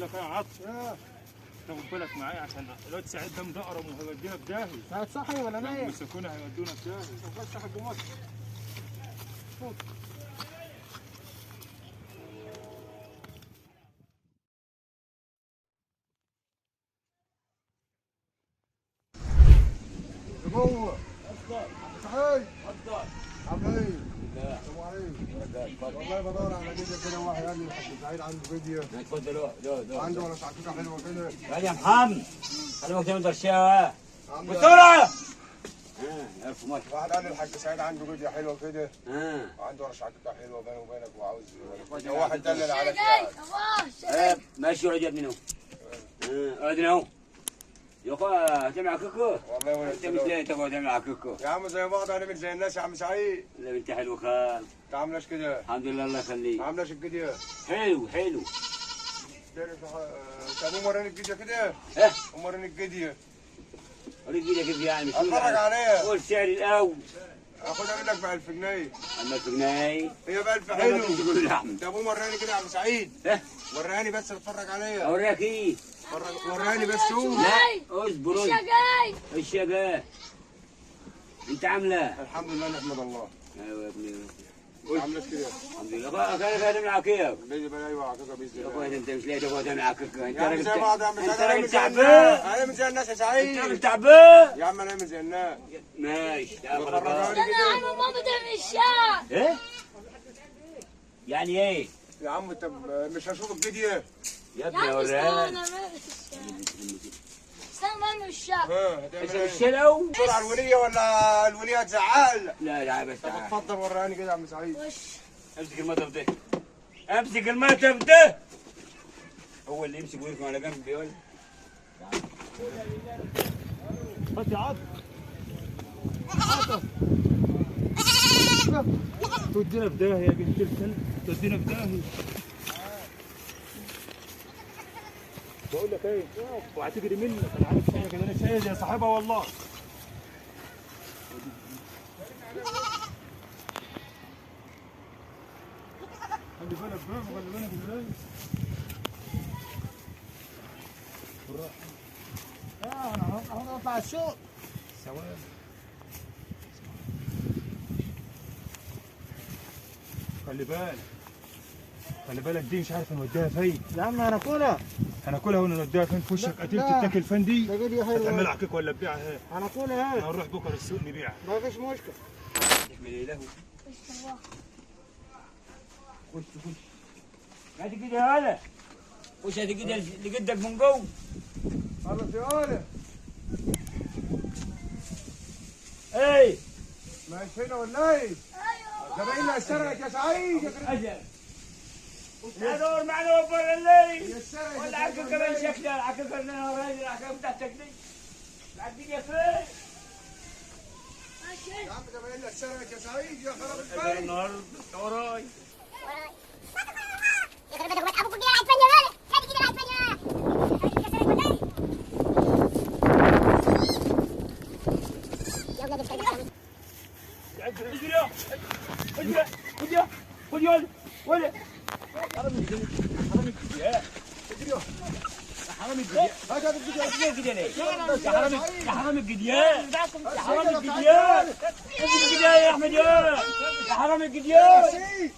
لك ايه يا عطش؟ تاخد بالك معايا عشان الواد سعيد ده مدقرم وهيودينا في داهيه. سعيد صحي ولا نايم؟ مسكونا هيودونا في داهيه. بس حق مصر. جوه صحيح اتفضل. عامل ايه؟ السلام عليكم. والله بدور على فيديو كده واحد قال لي الحاج سعيد عنده فيديو. اتفضل عنده ولا شعكوكه حلوه كده. يا محمد خلي وقت يقدر الشاي بسرعه. الف ماشي. واحد قال لي الحاج سعيد عنده فيديو حلوه كده. وعنده ولا شعكوكه حلوه بينه وبينك وعاوز واحد دلل على سعيد. ماشي اقعد يا ابني اهو. اقعد اهو. يا اخويا هتعمل كوكو؟ والله وانا انت مش لاقي تقعد تعمل كوكو. يا عم زي بعض هنعمل زي الناس يا عم سعيد. لا انت حلو خال. انت عاملاش كده؟ الحمد لله الله يخليك. عاملاش الفيديو؟ حلو. طب قوم وريني الفيديو كده. قوم وريني الفيديو. وريك ايدك كيف يعني مش اتفرج عليها. قول سعر الاول. اخدها منك ب 1000 جنيه. اما 1000 جنيه هي ب 1000 حلو. تقول لحم. طب قوم وريني كده يا عم سعيد. وريني بس اتفرج عليها. اوريك ايه؟ وريني بس قول. لا اصبر. الشقاي انت عامله؟ الحمد لله نحمد الله. ايوه يا ابني. عاملاش كده؟ الحمد لله. كان تعمل عكيك. بيجي بلا ايوه عكاكه باذن يا الله. اخويا انت مش لاقي تقعد تعمل عكاك. انت راجل زي بعض يا عم سعيد. راجل تعبان. انا من زي الناس يا سعيد. انت راجل تعبان. يا عم انا من زي الناس. ماشي. فرجوني انا كده. ماما تعمل الشاي. ايه؟ يعني ايه؟ يا عم انت مش هشوف الفيديو. يا ابني استنى اوريك. بعمل الشاي. هتعمل اشرب ايه؟ الشلو. بسرعه الوليه ولا الوليه هتزعل؟ لا بس طب تعال. اتفضل وريني كده يا عم سعيد. وش امسك المطف ده. امسك المطف ده. هو اللي يمسك ويركن على جنب بيقول. بس يا عطش. تودينا في داهيه يا بنت الكلب. تودينا في داهيه. بقول لك ايه؟ وهتجري منك. انا عارف شايفك انا شايل يا صاحبها والله. خلي بالك بقى وخلي بالك ازاي. بالراحه. انا هطلع السوق. ثواني. خلي بالك دي مش عارف نوديها فين. يا عم هناكلها. هناكلها ونوديها فين؟ في وشك قتيل لا. تتاكل فين دي؟ ده فيديو حلو. هتعمل عكيك ولا تبيعها ايه؟ هناكلها. هنروح بكره السوق نبيعها. ما فيش مشكله. احمل ايه له. خش. هاتي كده يا هلا. خش هاتي كده اللي قدك من جوه. خلص يا ولد. ايه. ماشي هنا ولا ايه؟ ايوه. زبايننا اشتركت يا سعيد. اجل. ودور معنا برا الليل. اشتركت. ولا عكا كمان شكلها العكا كمان وراجل العكا بتاعتك دي. العكا فين؟ يا عم زبايننا اشتركت يا سعيد يا خراب البلد. النهار وراي. يا حرام الجديان يا احمد يا حرام الجديان.